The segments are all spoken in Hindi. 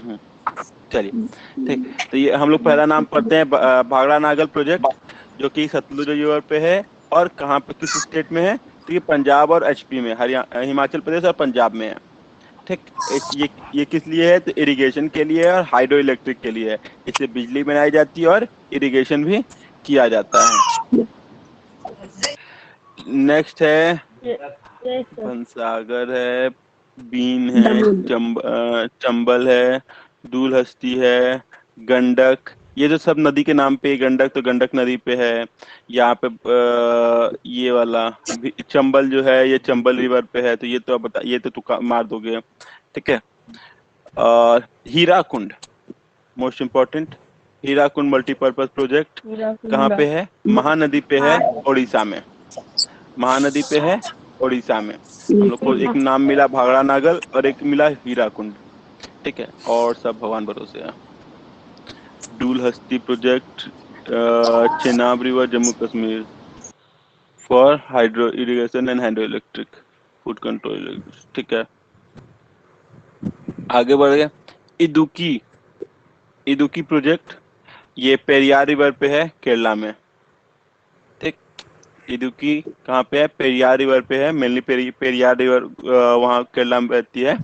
हम्म, चलिए। ठीक, तो ये हम लोग पहला नाम पढ़ते हैं, भाखड़ा नागल प्रोजेक्ट, जो कि सतलुज रिवर पे है। और कहाँ पे, किस स्टेट में है? तो ये पंजाब और एचपी में, हरियाणा, हिमाचल प्रदेश और पंजाब में है। ठीक। ये किस लिए है? तो इरिगेशन के लिए है और हाइड्रो इलेक्ट्रिक के लिए है। इससे बिजली बनाई जाती है और इरिगेशन भी किया जाता है। नेक्स्ट है ये सब भंसागर है, बीन है, चंबल है, दूलहस्ती है, गंडक। ये जो सब नदी के नाम पे, गंडक तो गंडक नदी पे है। यहाँ पे ये वाला चंबल जो है, ये चंबल रिवर पे है। तो ये तो अब बता, ये तो तुक्का मार दोगे। ठीक है। और Hirakud, most important, Hirakud multipurpose project पूरा कहाँ पूरा पे है? महानदी पे है, उड़ीसा में। महानदी पे है, उड़ीसा में। हम लोग को एक नाम मिला भाखड़ा नागल और एक मिला हीराकुंड। ठीक है, और सब भगवान भरोसे है। Dulhasti project, Chenab river, Jammu Kashmir, for hydro irrigation and hydro electric, flood control. ठीक है, आगे बढ़ गए। इदुकी, इदुकी प्रोजेक्ट, ये पेरियार रिवर पे है, केरला में। ठीक। इदुकी कहाँ पे है? पेरियार रिवर पे है, मेनली पेरियार रिवर वहाँ केरला में बहती है,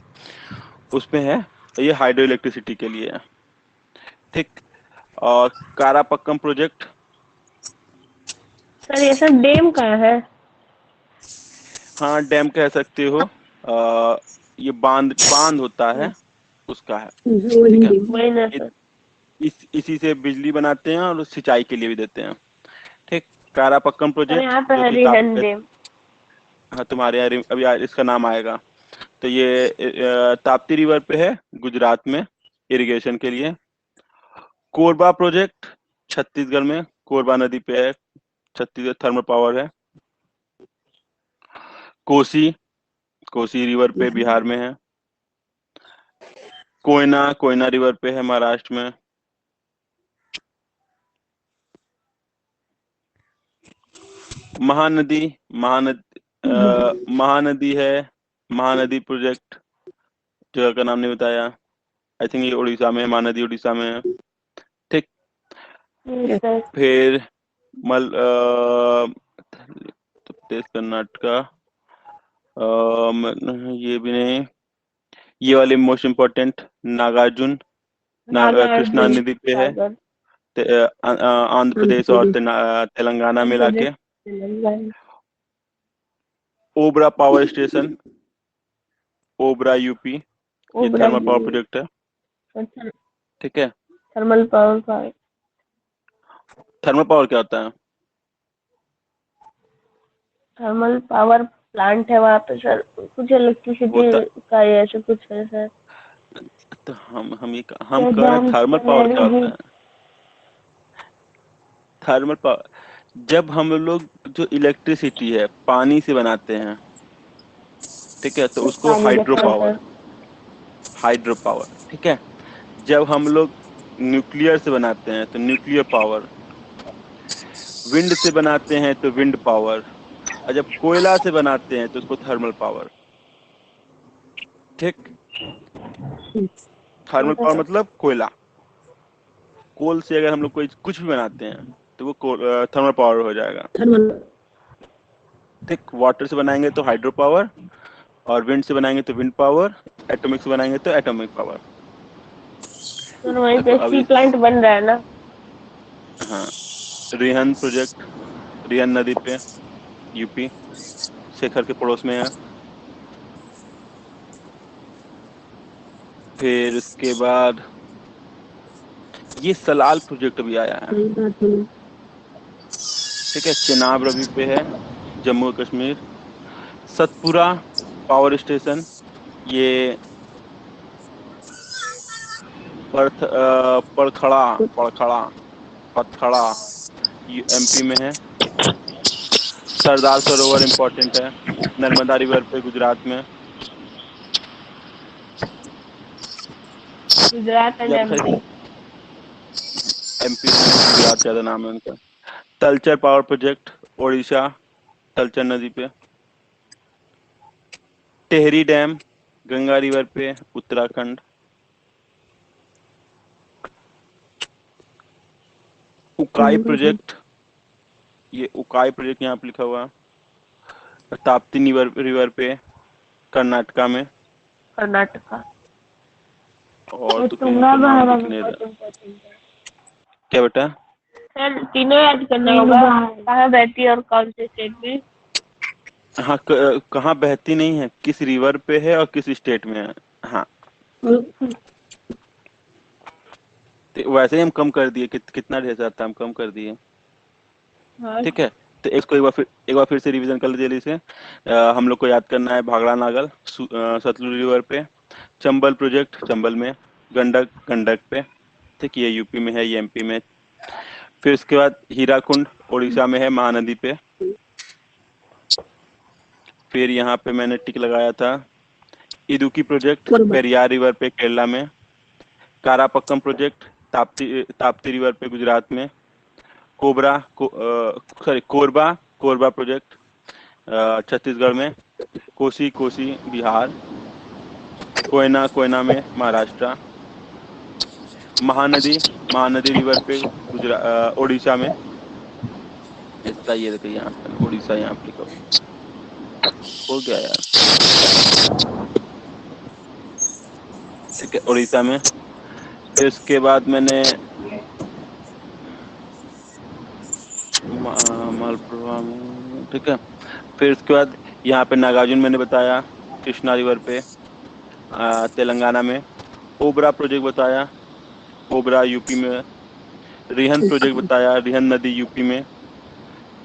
उसमें है। ये हाइड्रो इलेक्ट्रिसिटी के लिए है। ठीक। और कारापक्कम प्रोजेक्ट, सर ये सब डैम कहाँ है? हाँ डैम कह सकते हो। ये बांध बांध होता है, उसका है। ठीक है। वही ना इ, सर। इसी से बिजली बनाते हैं और सिंचाई के लिए भी देते हैं। ठीक। कारापक्कम सर प्रोजेक्ट, यहाँ पे जो कि हरिहर डैम। हाँ तुम्हारे यहाँ अभी इसका नाम आएगा। तो ये ताप्ती रिवर पे है, गुजरात में, इरिगेशन के लिए। कोरबा प्रोजेक्ट, छत्तीसगढ़ में, कोरबा नदी पे है, छत्तीसगढ़ थर्मल पावर है। कोसी, कोसी रिवर पे बिहार में है। कोयना, कोयना रिवर पे है, महाराष्ट्र में। महानदी, महानदी महानदी है, महानदी प्रोजेक्ट, जगह का नाम नहीं बताया। आई थिंक ये उड़ीसा में है, महानदी उड़ीसा में है। ठीक। सर फिर मल उत्तर प्रदेश, कर्नाटका, ये भी नहीं। ये वाले मोस्ट इम्पोर्टेंट, नागार्जुन, कृष्णा नागार्जुन नदी पे है, सागर। आंध्र प्रदेश और तेलंगाना आंध्र मिला प्रदेश, के। Telangana. Obra power station, Obra UP, ये ओबरा थर्मल पावर प्रोजेक्ट है। ठीक है। Thermal power plant. Thermal power क्या होता है? थर्मल पावर प्लांट है वहाँ पे सर, कुछ इलेक्ट्रिसिटी होता का ये ऐसे कुछ है सर। तो हम क्या कह रहे हैं थर्मल जानते पावर हैं क्या होता नहीं। है। थर्मल पावर, जब हम लोग जो इलेक्ट्रिसिटी है पानी से बनाते हैं, ठीक है, तो उसको पानी हाइड्रो जैसा पावर, सर। Hydro power. ठीक है। जब हम लोग न्यूक्लियर से बनाते हैं तो न्यूक्लियर पावर। विंड से बनाते हैं तो विंड पावर। और जब कोयला से बनाते हैं तो उसको थर्मल पावर। ठीक। थर्मल ठीक है पावर सर। मतलब कोयला। कोल से अगर हम लोग कोई कुछ भी बनाते हैं तो वो थर्मल पावर हो जाएगा। थर्मल। ठीक। वाटर से बनाएंगे तो हाइड्रो पावर, और विंड से बनाएंगे तो विंड पावर, एटॉमिक से बनाएंगे तो एटॉमिक पावर। सर वहीं देखो पे अभी, स्टील प्लांट बन रहा है ना? हाँ, रिहन प्रोजेक्ट, रिहन नदी पे, यूपी, शेखर के पड़ोस में है। फिर उसके बाद ये सलाल प्रोजेक्ट भी आया है। सही बात है। ठीक है, चेनाब रवि पे है, जम्मू कश्मीर। सतपुरा पावर स्टेशन, ये पड़खड़ा, पड़खड़ा, पथखड़ा, ये एमपी में है। सरदार सरोवर इम्पोर्टेंट है, नर्मदा रिवर पे, गुजरात में। गुजरात एंड या फिर एमपी। एमपी में, गुजरात ज्यादा नाम है उनका। तलचर पावर प्रोजेक्ट, ओडिशा, तलचर नदी पे। टेहरी डैम, गंगा रिवर पे, उत्तराखंड। उकाई प्रोजेक्ट, ये उकाई प्रोजेक्ट यहाँ पे लिखा हुआ है, ताप्ती रिवर रिवर पे कर्नाटका में। कर्नाटका। और ये तो कहीं तुंगा पे नाम बहारा दिख भी नहीं बहुत रहा। इम्पोर्टेंट है क्या बेटा? सर, तीनों याद करना होगा। कहाँ बहती है और कौन से स्टेट में? हाँ, कहाँ बहती नहीं है, किस रिवर पे है और किस स्टेट में है। हाँ, तो वैसे ही हम कम कर दिए, कितना ढेर सारा था, हम कम कर दिए। हाँ। ठीक है, तो इसको एक बार फिर से रिवीजन कर लीजिए जल्दी से। हम लोग को याद करना है भाखड़ा नागल सतलुज रिवर पे, चंबल प्रोजेक्ट चंबल में, गंडक गंडक पे। ठीक, ये यूपी में है, ये एमपी में। फिर उसके बाद हीराकुंड उड़ीसा में है, महानदी पे। फिर यहाँ पे मैंने टिक लगाया था इदुकी प्रोजेक्ट पेरियार रिवर पे केरला में, कारापक्कम प्रोजेक्ट ताप्ती ताप्ती रिवर पे गुजरात में, cobra sorry Korba Korba project Chhattisgarh में, कोसी कोसी बिहार, कोयना कोयना में महाराष्ट्र, महानदी महानदी रिवर पे उड़ीसा में। इसका ये देखिए यहाँ पे उड़ीसा यहाँ पे लिखा हुआ। हो गया यार। ठीक है, उड़ीसा में। फिर इसके बाद मैंने मालपुरवा में। ठीक है, फिर इसके बाद यहाँ पे नागार्जुन मैंने बताया, कृष्णा रिवर पे तेलंगाना में, ओबरा प्रोजेक्ट बताया, ओबरा यूपी में, रिहन प्रोजेक्ट बताया, रिहन नदी यूपी में।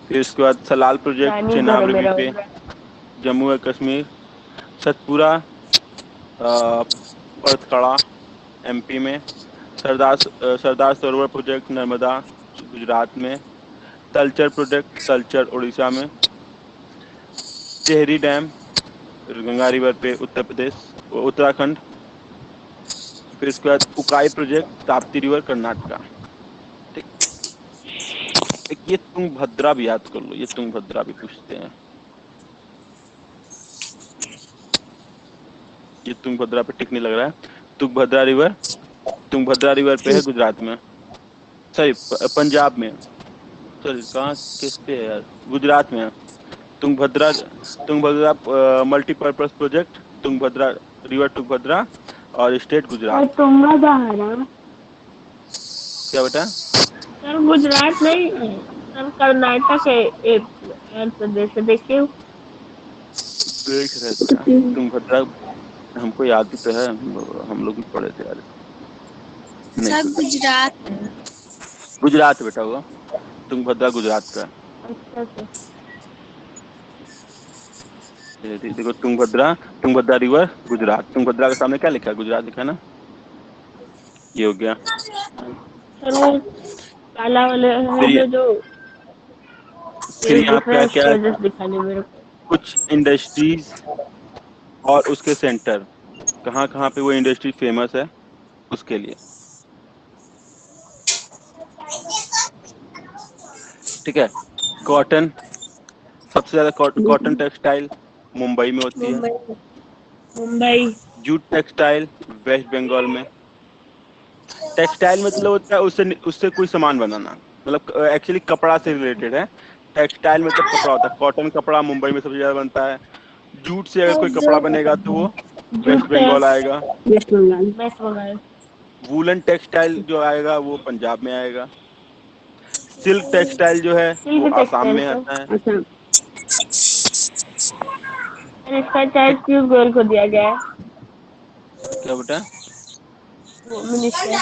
फिर उसके बाद सलाल प्रोजेक्ट नानी घर चेनाब है रिवी मेरा पे, उधर। जम्मू और कश्मीर, सतपुरा परतकड़ा एमपी में, सरदार सरोवर प्रोजेक्ट नर्मदा गुजरात में, तलचर प्रोजेक्ट तलचर उड़ीसा में, टेहरी डैम गंगा रिवर पे उत्तर प्रदेश उत्तराखंड। फिर उसके बाद उकाई प्रोजेक्ट ताप्ती रिवर कर्नाटका। ठीक, एक ये तुंगभद्रा भी याद कर लो, ये तुंगभद्रा भी पूछते हैं। ये तुंगभद्रा पे टिक नहीं लग रहा है। तुंगभद्रा रिवर तुंगभद्रा रिवर पे है गुजरात में, सॉरी पंजाब में। सॉरी कहाँ किस पे है यार, गुजरात में है। Tungabhadra Tungabhadra multipurpose project Tungabhadra river Tungabhadra, और स्टेट और गुजरात। तुंगा बहारा क्या बेटा? सर गुजरात नहीं है सर, कर्नाटक है। आंध्र प्रदेश है, देखिए। देख रहे थे यार, तुंगभद्रा हमको याद भी तो है, हम लोग भी पढ़े थे यार। नहीं, सब गुजरात है। गुजरात बेटा हुआ, तुंगभद्रा गुजरात का है। अच्छा सर। ये देखो तुंगभद्रा तुंगभद्रा रिवर गुजरात, तुंगभद्रा के सामने क्या लिखा है, गुजरात लिखा है ना। ये हो गया। सर वो काला वाले है फिर ये जो फिर तेज यहाँ दिख रहा पे है, क्या उसकी है, वजह से दिखा नहीं मेरे को। कुछ इंडस्ट्रीज और उसके सेंटर, कहाँ कहाँ पे वो इंडस्ट्री फेमस है उसके लिए। ठीक है, कॉटन, सबसे ज्यादा कॉटन टेक्सटाइल मुंबई में होती है। Mumbai. Mumbai. Jute textile West Bengal में। टेक्सटाइल मतलब होता है उससे उससे कोई सामान बनाना, मतलब एक्चुअली कपड़ा से रिलेटेड है। टेक्सटाइल मतलब कपड़ा होता है, कॉटन कपड़ा मुंबई में सबसे ज्यादा बनता है। जूट से अगर कोई कपड़ा बनेगा तो वो वेस्ट जूते। बंगाल आएगा। West Bengal. West Bengal. Woollen textile जो आएगा वो पंजाब में आएगा। सिल्क टेक्सटाइल जो है वो सिल्क आसाम टेक्सटाइल में सर। आता है। अच्छा। और इसका चार्ज पीयूष गोयल को दिया गया है, क्या बेटा? वो मिनिस्टर।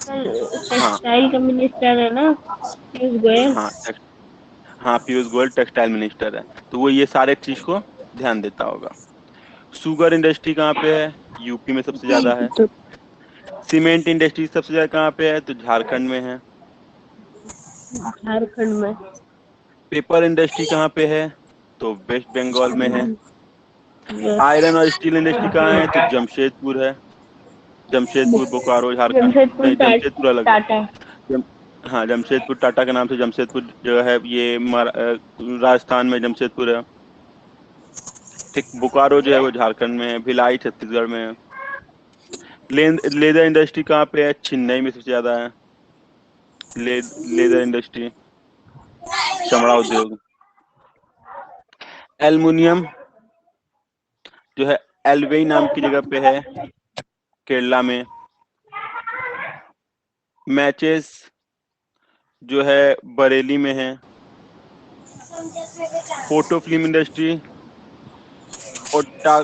सर हाँ टेक्सटाइल का मिनिस्टर है ना पीयूष गोयल। हाँ हाँ, पीयूष गोयल टेक्सटाइल मिनिस्टर है, तो वो ये सारे चीज को ध्यान देता होगा। शुगर इंडस्ट्री कहाँ पे है, यूपी में सबसे ज्यादा है। सीमेंट इंडस्ट्री सबसे ज्यादा कहाँ पे है, तो झारखंड में है। झारखंड में। पेपर इंडस्ट्री कहाँ पे है, तो वेस्ट बंगाल में है। आयरन और स्टील इंडस्ट्री कहाँ है, तो जमशेदपुर है। जमशेदपुर बोकारो झारखंड, जमशेदपुर नहीं जमशेदपुर अलग है। टाटा। जम, हाँ, जमशेदपुर टाटा के नाम से जमशेदपुर जगह है, ये राजस्थान में जमशेदपुर है। ठीक, बोकारो जो है वो झारखंड में है, भिलाई छत्तीसगढ़ में है। लेदर इंडस्ट्री कहाँ पे है, चेन्नई में सबसे ज्यादा है। लेदर इंडस्ट्री, चमड़ा उद्योग। एल्युमिनियम जो है एल्वेई नाम की जगह पे है, केरला में। मैचेस जो है बरेली में है। फोटो फिल्म इंडस्ट्री ओट्टा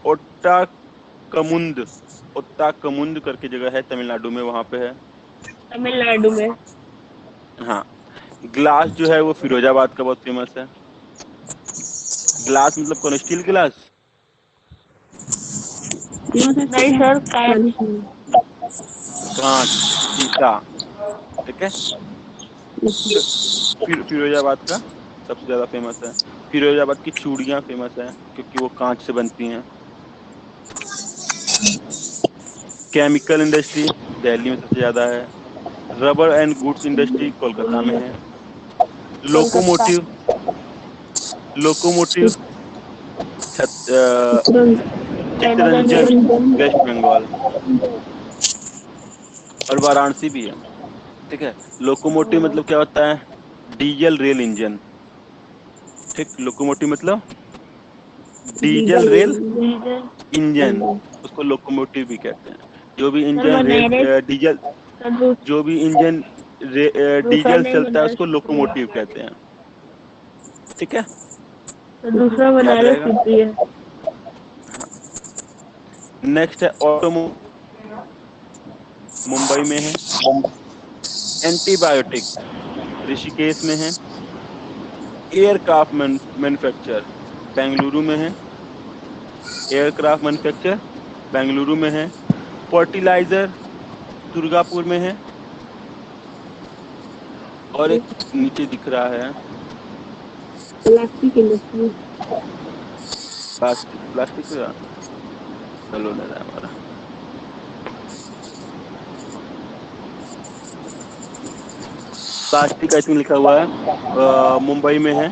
ओट्टाकमुंद ओट्टाकमुंद करके जगह है तमिलनाडु में, वहां पे है। तमिलनाडु में। हाँ। ग्लास जो है वो फिरोजाबाद का बहुत फेमस है। ग्लास मतलब कौन, स्टील ग्लास? नहीं सर, कांच। कांच, शीशा। ठीक है। तो फिरोजाबाद का सबसे ज्यादा फेमस है। फिरोजाबाद की चूड़ियां फेमस है क्योंकि वो कांच से बनती हैं। केमिकल इंडस्ट्री दिल्ली में सबसे ज्यादा है। Rubber and goods industry Kolkata में है। Kolkata. Locomotive locomotive Chittaranjan, West Bengal. और वाराणसी भी है। ठीक है। लोकोमोटिव मतलब क्या होता है? Diesel rail engine. ठीक, लोकोमोटिव मतलब डीजल रेल डीजल। इंजन, उसको लोकोमोटिव भी कहते हैं। जो भी sir engine rail Banaras. Diesel, sir जो भी इंजन दूसरा डीजल नेम चलता है बनारस उसको सिटी है। लोकोमोटिव कहते हैं। ठीक है, तो दूसरा याद बनारस रहेगा। सिटी है। हाँ। नेक्स्ट है ऑटोमो, मुंबई में है। एंटीबायोटिक ऋषिकेश में है। एयरक्राफ्ट मैन्युफैक्चर बेंगलुरु में है। एयरक्राफ्ट मैन्युफैक्चर बेंगलुरु में है। फर्टिलाइजर दुर्गापुर में है। और एक नीचे दिख रहा है प्लास्टिक इंडस्ट्री। प्लास्टिक, प्लास्टिक का चलो ले रहा है हमारा। प्लास्टिक आई थिंक लिखा हुआ है, मुंबई में है।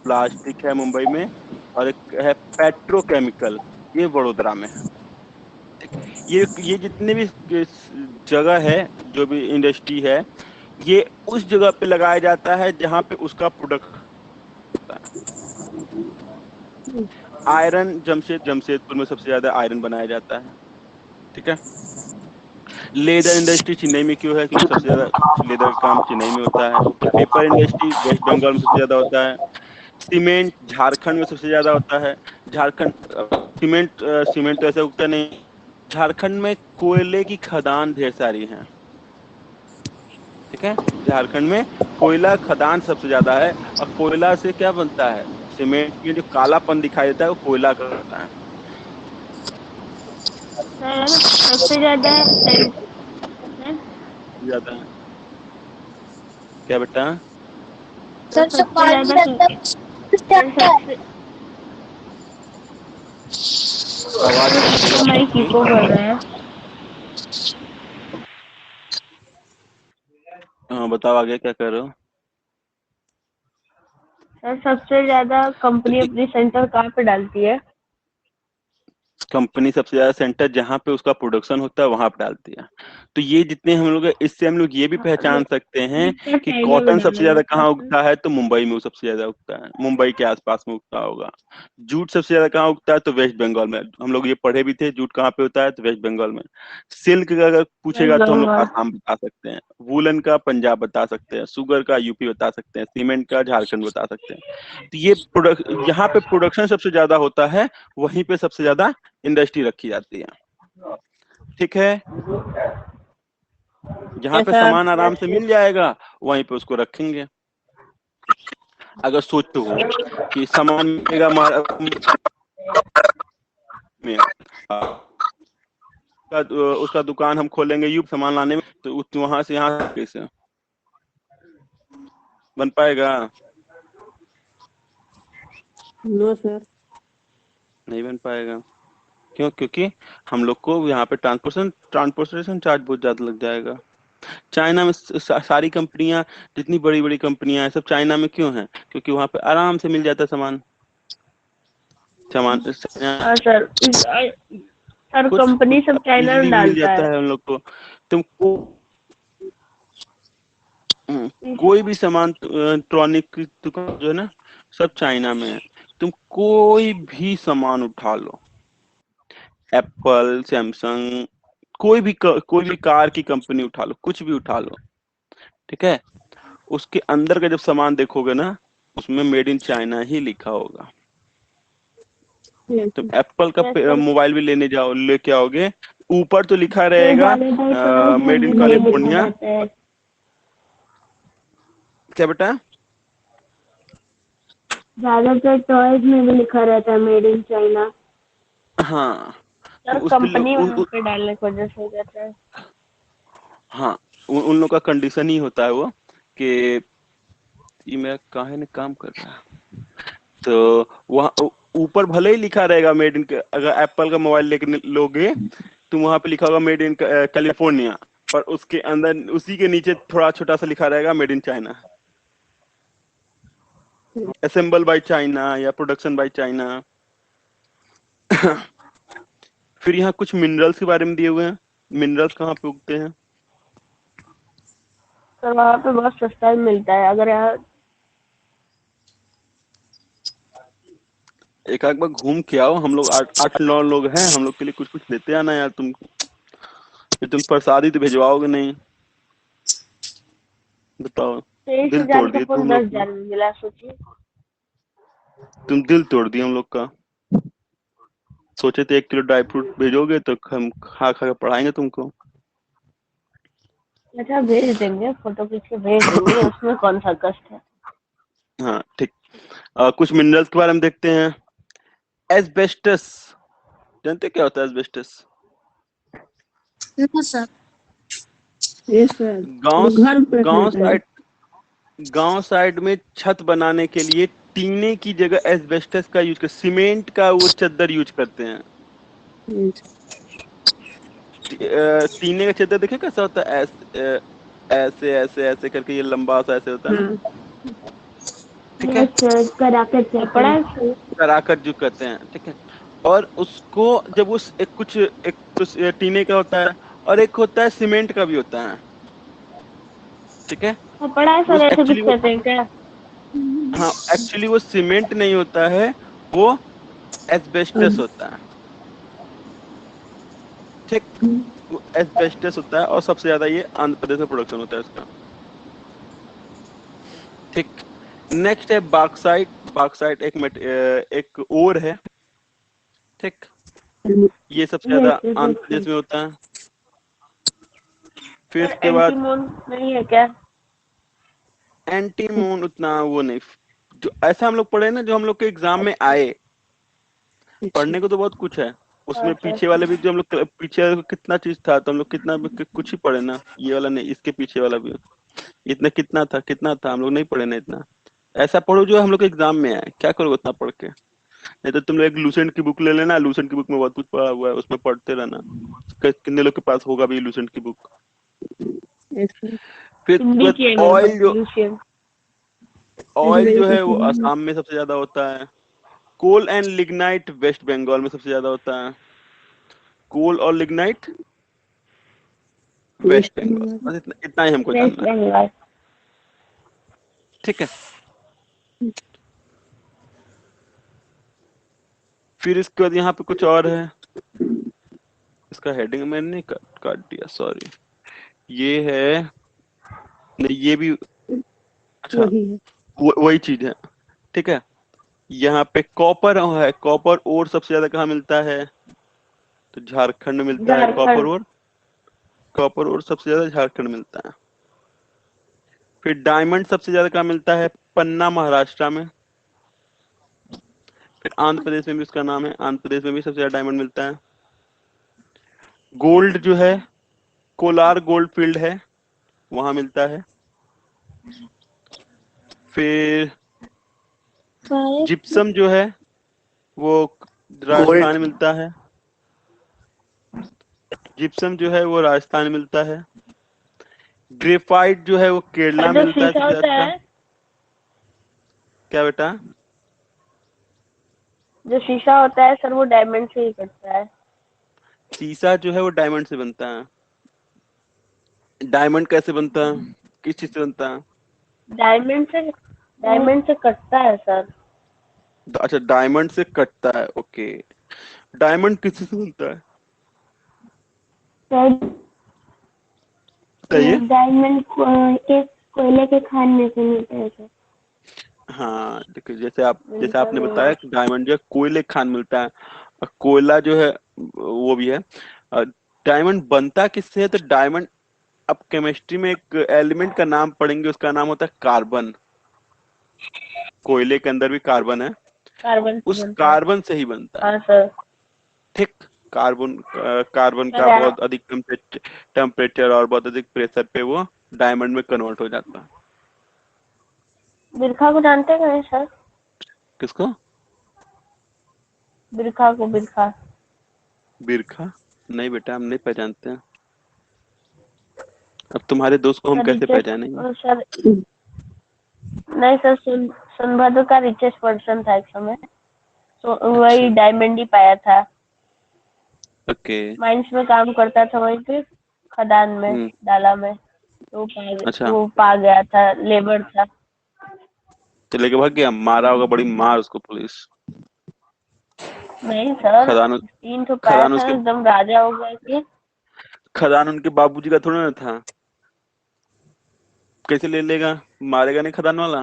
प्लास्टिक है मुंबई में। और एक है पेट्रोकेमिकल, ये वडोदरा में है। ठीक। ये जितने भी जगह है, जो भी इंडस्ट्री है, ये उस जगह पे लगाया जाता है जहां पे उसका प्रोडक्ट होता है। आयरन जमशेदपुर में सबसे ज्यादा आयरन बनाया जाता है। ठीक है। लेदर इंडस्ट्री चेन्नई में क्यों है? क्योंकि सबसे ज्यादा लेदर का काम चेन्नई में होता है। पेपर इंडस्ट्री वेस्ट बंगाल में सबसे ज्यादा होता है। सीमेंट झारखंड में सबसे ज्यादा होता है। झारखंड सीमेंट तो ऐसा उगता नहीं। झारखंड में कोयले की खदान ढेर सारी हैं। ठीक है। झारखंड में कोयला खदान सबसे ज्यादा है। और कोयला से क्या बनता है? सीमेंट में जो कालापन दिखाई देता है वो कोयला का होता है। सर सबसे ज्यादा ज्यादा है। क्या बेटा? सर सबसे ज्यादा सर सबसे आवाज कम आ रही है माइक आपकी। इको कर रहा है। हाँ बताओ आगे क्या कर रहे हो। सर सबसे ज्यादा तो कंपनी अपनी सेंटर कहाँ पे डालती है? कंपनी सबसे ज्यादा सेंटर जहां पे उसका प्रोडक्शन होता है वहां पे डालती है। तो ये जितने हम लोग, इससे हम लोग ये भी पहचान सकते हैं जितना कि चाइना में कॉटन सबसे डाला ज्यादा जाता है कहाँ सर। उगता है, तो मुंबई में वो सबसे ज्यादा उगता है, मुंबई के आसपास में उगता होगा। जूट सबसे ज्यादा कहाँ उगता है? तो वेस्ट बंगाल में। हम लोग ये पढ़े भी थे, जूट कहाँ पे होता है, तो वेस्ट बंगाल में। सिल्क का अगर वेस्ट पूछेगा तो हम लोग बंगाल। आसाम बता सकते हैं। वुलन का पंजाब बता सकते हैं। शुगर का यूपी बता सकते हैं। सीमेंट का झारखंड बता सकते हैं। तो ये प्रोडक्ट, यहाँ पे प्रोडक्शन सबसे ज्यादा होता है, वहीं पे सबसे ज्यादा इंडस्ट्री रखी जाती है। ठीक है। जहां पे सर। सामान आराम से मिल जाएगा वहीं पे उसको रखेंगे। अगर सोचो कि सामान मिलेगा में, उसका दुकान हम खोलेंगे यूं सामान लाने में, तो वहां से यहाँ कैसे बन पाएगा? No sir. नहीं बन पाएगा। क्यों? क्योंकि हम लोग को यहाँ पे ट्रांसपोर्टेशन चार्ज बहुत ज्यादा लग जाएगा। चाइना में सारी कंपनियां, जितनी बड़ी बड़ी कंपनियां हैं, सब चाइना में क्यों हैं? क्योंकि वहां पे आराम से मिल जाता है सामान। सामान हाँ सर, सर कुछ कंपनी सब चाइना में इजीली मिल डालता जाता है। है हम लोग को। तुमको कोई भी सामान इलेक्ट्रॉनिक की दुकान जो है ना, सब चाइना में है। तुम कोई भी सामान उठा लो, एप्पल, सैमसंग, कोई भी कार की कंपनी उठा लो, कुछ भी उठा लो, ठीक है, उसके अंदर का जब सामान देखोगे ना, उसमें मेड इन चाइना ही लिखा होगा। यस तुम एप्पल का सर। मोबाइल भी लेने जाओ, लेके आओगे, ऊपर तो लिखा ये रहेगा ज्यादातर टॉयज में मेड इन भी नहीं लिखा कैलिफोर्निया। रहता है। क्या बेटा? ज्यादातर टॉयज में भी लिखा रहता है मेड इन चाइना। हाँ, सर तो उस पे कंपनी वहां पे डालने की वजह से हो जाता है। हाँ, उन लोग का कंडीशन ही होता है वो, कि ये मेरा काहे ने काम कर रहा है। तो वहाँ ऊपर भले ही लिखा रहेगा मेड इन, अगर एप्पल का मोबाइल लेके लोगे तो वहां पे लिखा होगा मेड इन कैलिफोर्निया, पर उसके अंदर उसी के नीचे थोड़ा छोटा सा लिखा रहेगा made in China, assemble by China या प्रोडक्शन बाय चाइना। फिर यहाँ कुछ मिनरल्स के बारे में दिए हुए हैं। मिनरल्स कहाँ पे उगते हैं? सर वहाँ पे बहुत सस्ता भी मिलता है, अगर यहाँ एक आध बार घूम के आओ, हम लोग 8 8 9 लोग हैं, हम लोग के लिए कुछ कुछ लेते आना यार। तुम प्रसादी तो भिजवाओगे नहीं, बताओ। तेईस दिल हजार तोड़ का दिए फोन तुम दस लोग का, हजार में मिला, सोचिए। तुम दिल तोड़ दिए हम लोग का। सोचे थे 1 किलो ड्राई फ्रूट भेजोगे तो हम खा खा के पढ़ाएंगे तुमको। अच्छा भेज देंगे, फोटो खींच के भेज देंगे, उसमें कौन सा कष्ट है। हाँ ठीक। कुछ मिनरल्स के बारे में देखते हैं। एस्बेस्टस, जानते क्या होता है एस्बेस्टस? देखो सर, ये सर गांव जो घर पे गांव रहता है। साइड गांव साइड में छत बनाने के लिए टीने की जगह एस्बेस्टस का यूज कर, सीमेंट का वो चद्दर यूज करते हैं। टीने का चद्दर देखे कैसा होता है, ऐसे ऐसे ऐसे करके, ये लंबा सा ऐसे होता है ना, हाँ, ठीक है, कराके पड़ा है सर। कराकर जो कहते हैं, ठीक है। और उसको जब उस एक तो टीने का होता है, और एक होता है सीमेंट का भी होता है, ठीक है। हाँ, पड़ा है वो सर, ऐसे कुछ एक्चुअली वो कहते हैं क्या? हाँ, एक्चुअली वो सीमेंट नहीं होता है, वो एस्बेस्टस होता है, ठीक। वो एस्बेस्टस होता है, और सबसे ज्यादा ये आंध्र प्रदेश में प्रोडक्शन होता है इसका, ठीक। नेक्स्ट है बॉक्साइट। बॉक्साइट एक ओर है, ठीक। ये सबसे ज्यादा आंध्र प्रदेश में होता है। फिर सर इसके बाद एंटीमोन नहीं है क्या? एंटीमोन उतना वो नहीं, जो ऐसा हम लोग पढ़े ना, जो हम लोग के एग्जाम में आए। पढ़ने को तो बहुत कुछ है हाँ उसमें, सर। पीछे वाले भी जो हम लोग पीछे कितना चीज था, तो हम लोग कितना कुछ ही पढ़े ना, ये वाला नहीं, इसके पीछे वाला भी इतना कितना था हम लोग नहीं पढ़े ना इतना। ऐसा पढ़ो जो हम लोग के एग्जाम में आए, क्या करोगे उतना पढ़ के? नहीं तो तुम लोग एक लूसेंट की बुक ले लेना, लूसेंट की बुक में बहुत कुछ पढ़ा हुआ है, उसमें पढ़ते रहना। कितने लोग के पास होगा भी लूसेंट की बुक? फिर उसके हिंदी बाद की है मेरे पास लूसियन। ऑयल जो है वो असम में सबसे ज्यादा होता है। कोल एंड लिग्नाइट वेस्ट बंगाल में सबसे ज्यादा होता है। कोल और लिग्नाइट वेस्ट बंगाल, बस इतना इतना ही हमको वेस्ट जानना है, बंगाल। ठीक है। फिर इसके बाद यहाँ पे कुछ और है, इसका हेडिंग मैंने नहीं काट काट दिया, सॉरी। ये है, नहीं ये भी, अच्छा, वही चीज है, ठीक है। यहाँ पे कॉपर है, कॉपर ओर सबसे ज्यादा कहाँ मिलता है? तो झारखंड में मिलता है कॉपर झारखंड। ओर। कॉपर ओर सबसे ज्यादा झारखंड मिलता है। फिर डायमंड सबसे ज्यादा कहाँ मिलता है? पन्ना, महाराष्ट्र में। फिर आंध्र प्रदेश में भी उसका नाम है, आंध्र प्रदेश में भी सबसे ज्यादा डायमंड मिलता है। गोल्ड जो है, कोलार गोल्ड फील्ड है, वहां मिलता है। फिर जिप्सम जो है वो राजस्थान में मिलता है। जिप्सम जो है वो राजस्थान में मिलता है। ग्रेफाइट जो है वो केरला में जो मिलता है शीशा सबसे होता अच्छा। है, क्या बेटा? जो शीशा होता है सर वो डायमंड से ही कटता है। शीशा जो है वो डायमंड से बनता है। डायमंड कैसे बनता है? किस चीज से बनता है? डायमंड से कटता है सर। अच्छा, डायमंड से कटता है, ओके। डायमंड किस चीज से बनता है? सर बताइए। डायमंड के कोयले के खान में से मिलते हैं सर। हाँ, देखिए, जैसे मिलता आपने नहीं बताया है। कि डायमंड जो है कोयले के खान मिलता है, और कोयला जो है वो भी है। अ, डायमंड बनता किससे है? तो डायमंड, अब केमिस्ट्री में एक एलिमेंट का नाम पढ़ेंगे, उसका नाम होता है कार्बन। कोयले के अंदर भी कार्बन है, कार्बन से उस बनता है। कार्बन से ही बनता है। हाँ सर। ठीक। कार्बन सर का बहुत अधिक टेम्परेचर और बहुत अधिक प्रेशर पे वो डायमंड में कन्वर्ट हो जाता है। बिरखा को जानते हैं नहीं सर? किसको? बिरखा। बिरखा? नहीं बेटा, हम नहीं पहचानते हैं। अब तुम्हारे दोस्त को हम सर कैसे रिचेस्ट पहचानेंगे? सर नहीं सर, सोनभद्र का रिचेस्ट पर्सन था एक समय। तो वही अच्छा। डायमंड ही पाया था। ओके। माइंस में काम करता था वहीं पे, खदान में, हम्म। डाला में। अच्छा, वो पा गया था, लेबर था। तो लेके भाग गया, मारा होगा बड़ी मार उसको पुलिस। नहीं सर, खदान 3 तो पाया खदान था, उसके एकदम राजा हो गया कि। खदान उनके बाबूजी का थोड़ा ना था। कैसे ले लेगा? मारेगा नहीं खदान वाला?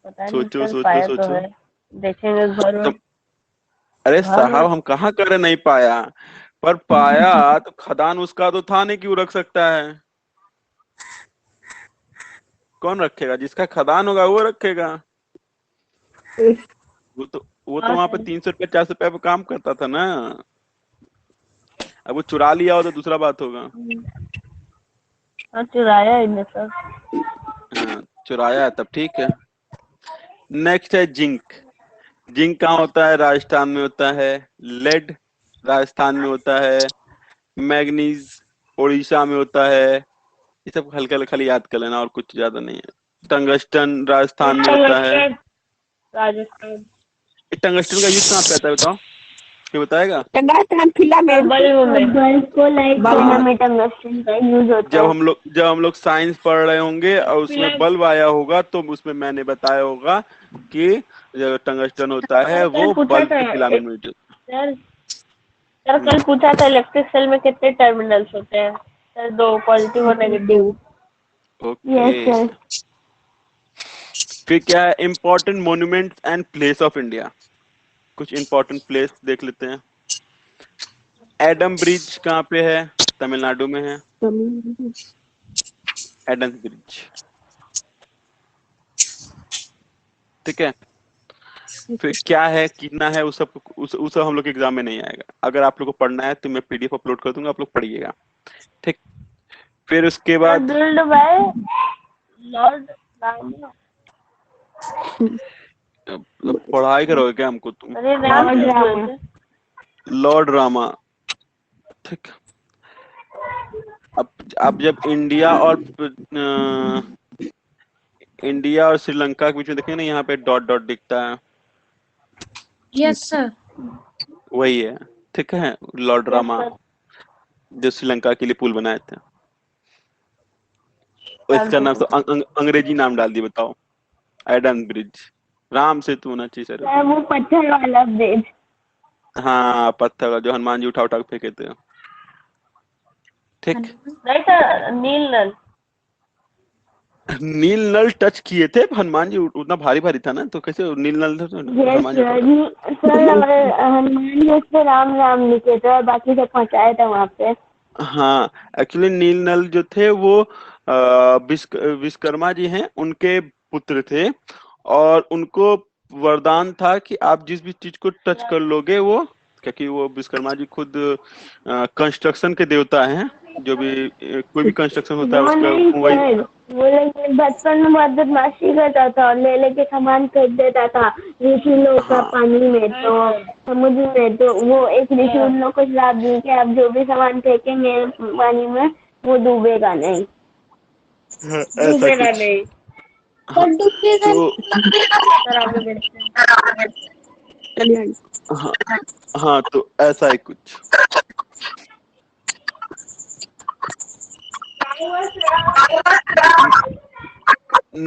पता नहीं सोचो सर, सोचो पाया तो सोचो। है। देखेंगे घर में। तुम अरे घर में साहब, हम कहाँ कर रहे नहीं पाया, पर पाया तो खदान उसका तो था नहीं, क्यों रख सकता है? कौन रखेगा? जिसका खदान होगा वो रखेगा। वो तो हाँ वहां पे सर। 300 रुपया 400 रुपया पे काम करता था ना। अब वो चुरा लिया हो तो दूसरा बात होगा। हाँ, चुराया ही नहीं सर। हाँ, चुराया है तब ठीक है। नेक्स्ट है जिंक। जिंक कहाँ होता है? राजस्थान में होता है। लेड राजस्थान में होता है। मैग्नीज उड़ीसा में होता है। ये सब हल्का हल्का खाली याद कर लेना, और कुछ ज्यादा नहीं है। टंगस्टन राजस्थान में होता है। टंगस्टन राजस्थान। टंगस्टन का यूज कहाँ पे आता है बताओ? कोई बताएगा? टंगास्टन सर फिलामेंट बल्ब में। बल्ब को लाइट करने हाँ, में टंगस्टन का यूज होता है। जब हम लोग साइंस पढ़ रहे होंगे और उसमें फिलम बल्ब आया होगा, तो उसमें मैंने बताया होगा कि जो टंगस्टन होता है सर कल वो पूछा बल्ब था के फिलामेंट में यूज सर सर होता है। कल पूछा था इलेक्ट्रिक सेल में कितने टर्मिनल्स होते हैं सर? 2, पॉजिटिव और negative. Negative. Okay. Yes sir. फिर क्या है? Important monuments and place of India. कुछ इम्पोर्टेंट प्लेस देख लेते हैं। एडम ब्रिज कहाँ पे है? तमिलनाडु में है। Adam bridge. ठीक है। फिर क्या है, कितना है, उस सब हम लोग के एग्जाम में नहीं आएगा। अगर आप लोग को पढ़ना है तो मैं पीडीएफ अपलोड कर दूंगा, आप लोग पढ़िएगा। ठीक। फिर उसके सर बाद बिल्ड बाय लॉर्ड रामा। पढ़ाई करोगे क्या हमको तुम? सर ये नाम नाम लॉर्ड क्या है? किसको रामा। लेते? लॉर्ड रामा। ठीक। अब जब इंडिया और श्रीलंका के बीच में देखेंगे ना, यहाँ पे डॉट डॉट दिखता है, यस सर। वही है। ठीक है, लॉर्ड यस रामा, सर। जो श्रीलंका के लिए पुल बनाए थे। और इसका जानते नाम थे तो सर। अंग्रेजी नाम डाल दिए, बताओ। Aiden bridge. राम सेतु होना चाहिए सर सर उसमें। वो पत्थर वाला ब्रिज। हाँ, पत्थर का जो हनुमान जी उठा उठा के फेंके थे। ठीक। नहीं सर, नील नल। नील नल टच किए थे, हनुमान जी उतना भारी भारी था ना, तो कैसे नील नल यस हनुमान जी उठा उठा। सर। सर और हनुमान जी उस पे राम राम लिखे थे और बाकी सब पहुंचाए थे वहां पे। हाँ, एक्चुअली नील नल जो थे वो विश्वकर्मा जी हैं, उनके पुत्र थे। और उनको वरदान था कि आप जिस भी चीज को टच कर लोगे वो, क्योंकि वो विश्वकर्मा जी खुद कंस्ट्रक्शन के देवता हैं। जो भी कोई भी कंस्ट्रक्शन होता है वो उसका नहीं वही। सर, वो लेकिन बचपन में बहुत बदमाशी करता था और ले लेके सामान फेंक देता था ऋषि लोग का हाँ, पानी में, तो समुद्र में। तो वो एक ऋषि उन लोग को श्राप दी कि आप जो भी सामान फेंकेंगे पानी में वो डूबेगा नहीं। ऐसा डूबेगा कुछ। नहीं। हाँ डुप्ली सर। तो सर आगे बढ़ते हैं। चलिए हाँ हाँ तो ऐसा है कुछ।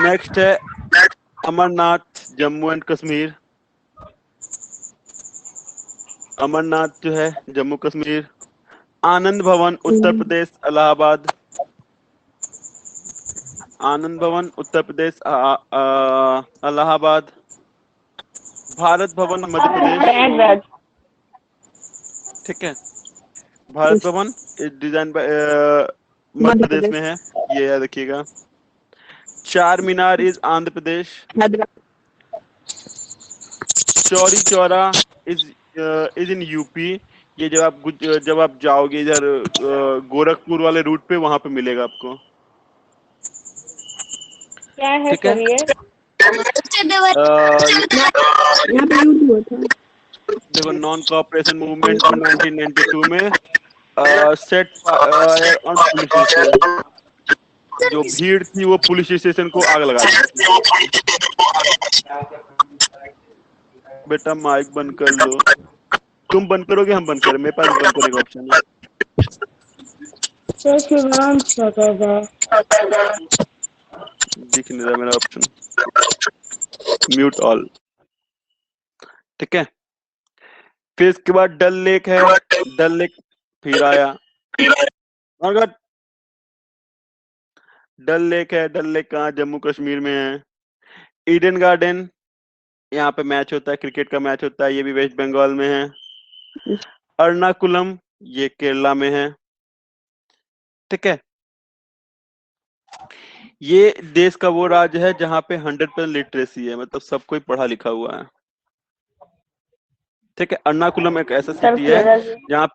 नेक्स्ट है अमरनाथ जम्मू एंड कश्मीर। अमरनाथ जो है जम्मू कश्मीर। आनंद भवन उत्तर प्रदेश इलाहाबाद। आनंद भवन उत्तर प्रदेश इलाहाबाद। भारत भवन मध्य प्रदेश। प्रयागराज। ठीक है, भारत भवन डिजाइन मध्य मध्य प्रदेश में प्रदेश। है, ये याद रखिएगा। Char Minar is Andhra Pradesh. Hyderabad. Chauri Chaura is is in UP. ये जब आप जाओगे इधर गोरखपुर वाले रूट पे, वहां पे मिलेगा आपको। क्या है ठीक है, सर ये? यहाँ पे यूज हुआ था। देखो नॉन कॉपरेशन मूवमेंट जो 1992 में set fire on police station. जो भीड़ थी वो पुलिस स्टेशन को आग लगा दी थी। बेटा माइक बंद कर लो। तुम बंद करोगे हम बंद करें? मेरे पास बंद करने का ऑप्शन है। सर शिवराम सर है। दिख नहीं रहा मेरा ऑप्शन। Mute all. ठीक है, फिर इसके बाद डल लेक है। डल लेक फिर आया। अगर डल लेक है, डल लेक कहाँ? जम्मू कश्मीर में है। ईडन गार्डन, यहाँ पे मैच होता है, क्रिकेट का मैच होता है, ये भी वेस्ट बंगाल में है। अर्नाकुलम, ये केरला में है। ठीक है, ये देश का वो राज्य है जहाँ पे 100% लिटरेसी है, मतलब सब कोई पढ़ा लिखा हुआ है। ठीक है, अर्नाकुलम एक ऐसा सर सिटी है केरल। जहाँ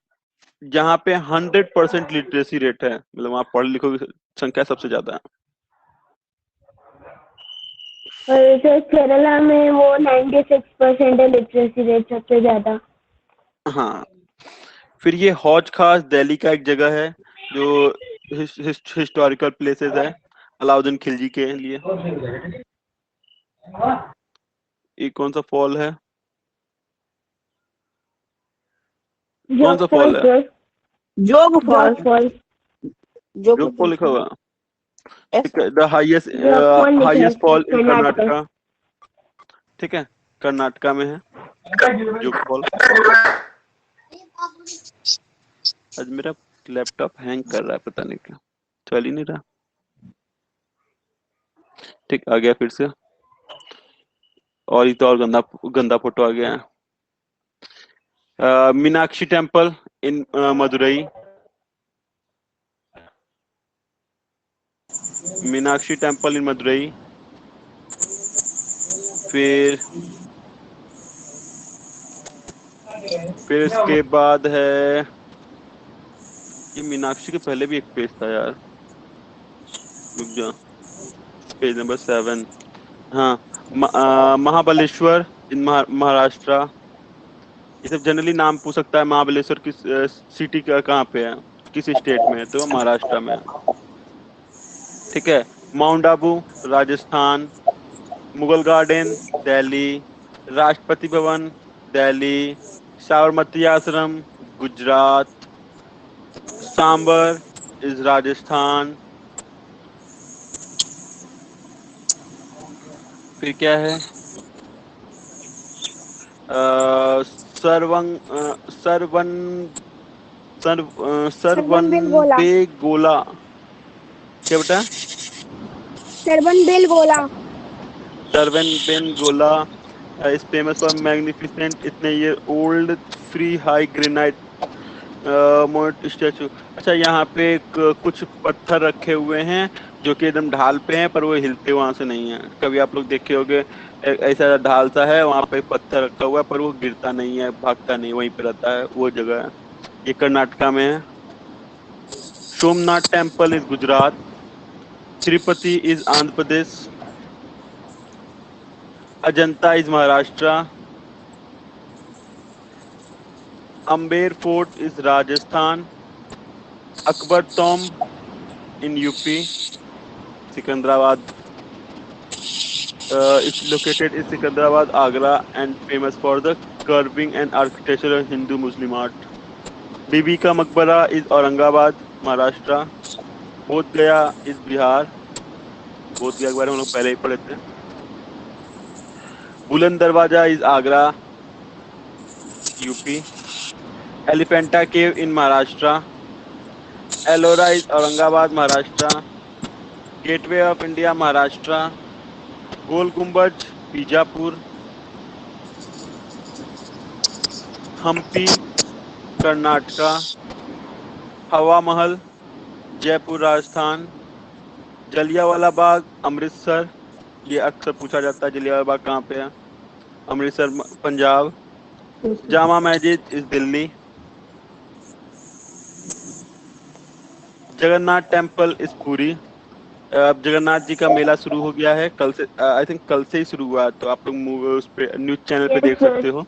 जहाँ पे 100% लिटरेसी रेट है, मतलब वहाँ पढ़े लिखों की संख्या सबसे ज्यादा है। और सर केरला में वो 96% है लिटरेसी रेट, सबसे ज्यादा। हाँ, फिर ये हौज खास दिल्ली का एक जगह है जो हिस्टोरिकल प्लेसेस है अलाउद्दीन खिलजी के लिए। ये कौन सा फॉल है? कौन सा फॉल है? जोग फॉल। जो फॉल लिखा हुआ? जोग ठीक है, द हाईएस्ट फॉल लिखा है highest fall in Karnataka. Karnataka. ठीक है, कर्नाटका में है जोग फॉल। आज मेरा लैपटॉप हैंग कर रहा है, पता नहीं क्यों, चल ही नहीं रहा। ठीक, आ गया फिर से। और ये तो और गंदा गंदा फोटो आ गया है। Meenakshi temple in Madurai. Meenakshi temple in Madurai. फिर इसके बाद है, ये मीनाक्षी के पहले भी एक पेज था यार, रुक जा। Page number 7। हाँ, महाबलेश्वर इन महाराष्ट्र। ये सब जनरली नाम पूछ सकता है, महाबलेश्वर किस सिटी का कहाँ पे है, किस स्टेट में है, तो महाराष्ट्र में है। ठीक है, माउंट आबू राजस्थान। मुगल गार्डन दिल्ली। राष्ट्रपति भवन दिल्ली। साबरमती आश्रम गुजरात। सांबर इज राजस्थान। फिर क्या है? सरवंग सरवन सरवन सरबन बेल गोला। बेगोला। क्या बेटा? सरबन बेल गोला। सरवन बेन गोला इज फेमस फॉर मैग्निफिसेंट इतने ये ओल्ड फ्री हाई ग्रेनाइट मोट स्टैचू। अच्छा, यहाँ पे कुछ पत्थर रखे हुए हैं जो कि एकदम ढाल पे हैं, पर वो हिलते वहां से नहीं है। कभी आप लोग देखे होंगे, ऐसा ढाल सा है, वहां पे पत्थर रखा हुआ है, पर वो गिरता नहीं है, भागता नहीं, वहीं पे रहता है, वो जगह है। ये कर्नाटका में है। Somnath temple is Gujarat. Tirupati is Andhra Pradesh. Ajanta is Maharashtra. Amber fort is Rajasthan. Akbar tomb in UP Secunderabad. It's located in Secunderabad, Agra, and famous for the carving and architecture of Hindu-Muslim art. बीबी का मकबरा is औरंगाबाद, महाराष्ट्र. बोध गया is बिहार. बोध गया के बारे में हम लोग पहले ही पढ़े थे. Buland Darwaza is Agra, UP. Elephanta cave in Maharashtra. Ellora is Aurangabad, Maharashtra. Gateway of India, Maharashtra. Gol Gumbaz, Bijapur. Hampi, Karnataka. हवा महल, जयपुर, राजस्थान. जलियांवाला बाग, अमृतसर. ये अक्सर पूछा जाता है जलियांवाला बाग कहाँ पे है. अमृतसर, पंजाब. जामा मस्जिद इस दिल्ली. जगन्नाथ टेम्पल इस पुरी. अब जगन्नाथ जी का मेला शुरू हो गया है कल से. आई थिंक कल से ही शुरू हुआ है, तो आप लोग उस पे न्यूज चैनल पे देख सकते हो.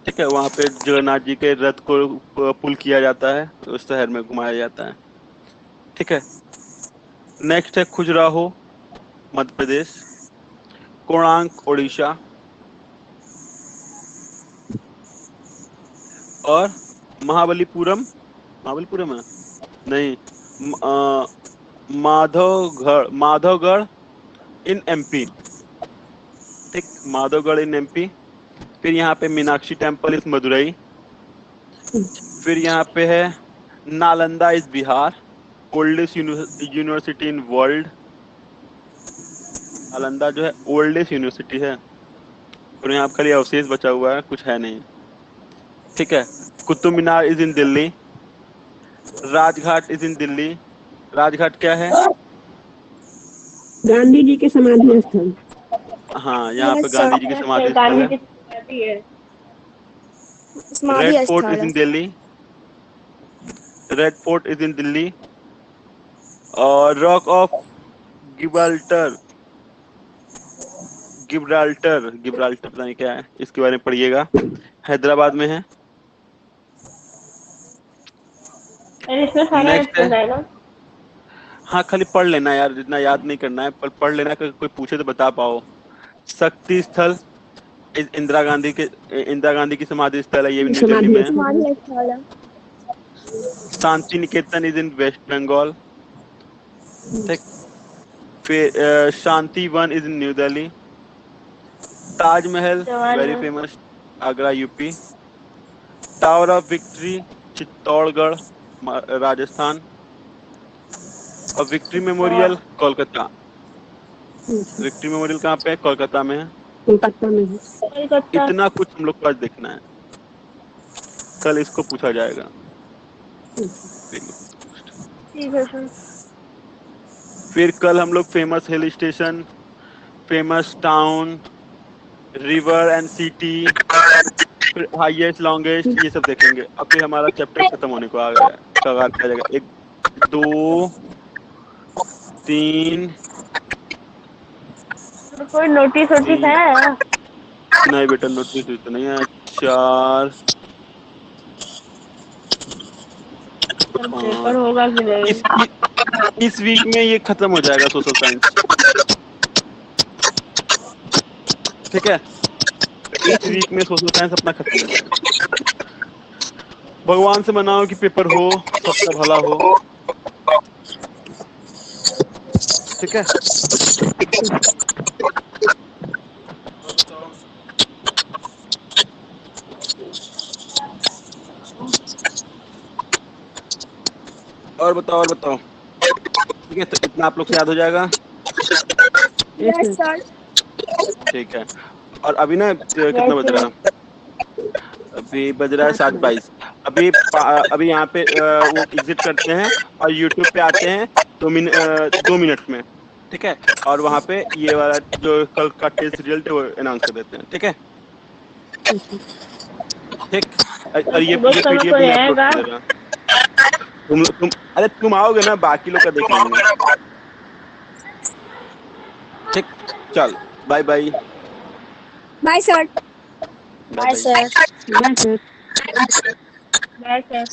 ठीक है, वहाँ पे जगन्नाथ जी के रथ को पुल किया जाता है, उस शहर में घुमाया जाता है. ठीक है. नेक्स्ट है खजुराहो, मध्य प्रदेश. कोणार्क, उड़ीसा. और महाबलीपुरम. महाबलीपुरम है नहीं, माधवगढ़ इन एमपी. ठीक, माधवगढ़ इन एमपी. फिर यहाँ पे मीनाक्षी टेम्पल इस मदुरई. फिर यहाँ पे है नालंदा इस Bihar. Oldest university in world. Nalanda जो है ओल्डेस्ट यूनिवर्सिटी है, और यहाँ पे खाली अवशेष बचा हुआ है, कुछ है नहीं. ठीक है. Qutub Minar is in Delhi. Rajghat is in Delhi. Rajghat क्या है? गांधी जी के समाधि स्थल. हाँ, यहाँ पे गांधी जी की समाधि स्थल गांधी है. की समाधि है. Red fort is in Delhi. Red fort is in Delhi. और रॉक ऑफ गिब्राल्टर. गिब्राल्टर पता नहीं क्या है, इसके बारे में पढ़िएगा. हैदराबाद में है. इसमें सारा Next है. जाएगा. हाँ, खाली पढ़ लेना यार, जितना याद नहीं करना है, पर पढ़ लेना. कोई पूछे तो बता पाओ. शक्ति स्थल इंदिरा गांधी की समाधि स्थल है, ये भी न्यू दिल्ली में है. Shanti Niketan is in west Bengal. ठीक. फिर Shanti Van is in new Delhi. Taj Mahal very famous, Agra, UP. Tower of victory Chittorgarh, Rajasthan. और victory memorial Kolkata. Victory memorial कहाँ पे है? कोलकाता में है. कोलकाता में है. इतना कुछ हम लोग को आज देखना है, कल इसको पूछा जाएगा. ठीक है सर. फिर कल हम लोग famous hill station, famous town, river and city, फिर हाईएस्ट लॉन्गेस्ट, ये सब देखेंगे. अब फिर हमारा चैप्टर खत्म होने को आ गया है, कगार पे आ जाएगा. 1 2 3. कोई नोटिस है? नहीं बेटा, नोटिस तो नहीं है. 4. पेपर होगा कि नहीं? इस वीक में ये खत्म हो जाएगा सोशल साइंस. ठीक है, इस वीक में सोशल साइंस अपना खत्म हो जाएगा. भगवान से मनाओ कि पेपर हो, सबका भला हो. ठीक है. और बताओ. ठीक है, तो इतना आप लोग से याद हो जाएगा. ठीक है. और अभी ना कितना बज रहा है? अभी बज रहा है 7:22. अभी यहाँ पे वो एग्जिट करते हैं और यूट्यूब पे आते हैं 2 मिनट में. ठीक है. और वहाँ पे ये वाला जो कल का टेस्ट रिजल्ट है वो अनाउंस कर देते हैं. ठीक है. ठीक. और ये पीडीएफ भी अपलोड कर देगा. तुम आओगे ना, बाकी लोग का देख लेंगे. ठीक. चल, bye bye. Bye sir. Bye sir. Bye sir. Bye sir.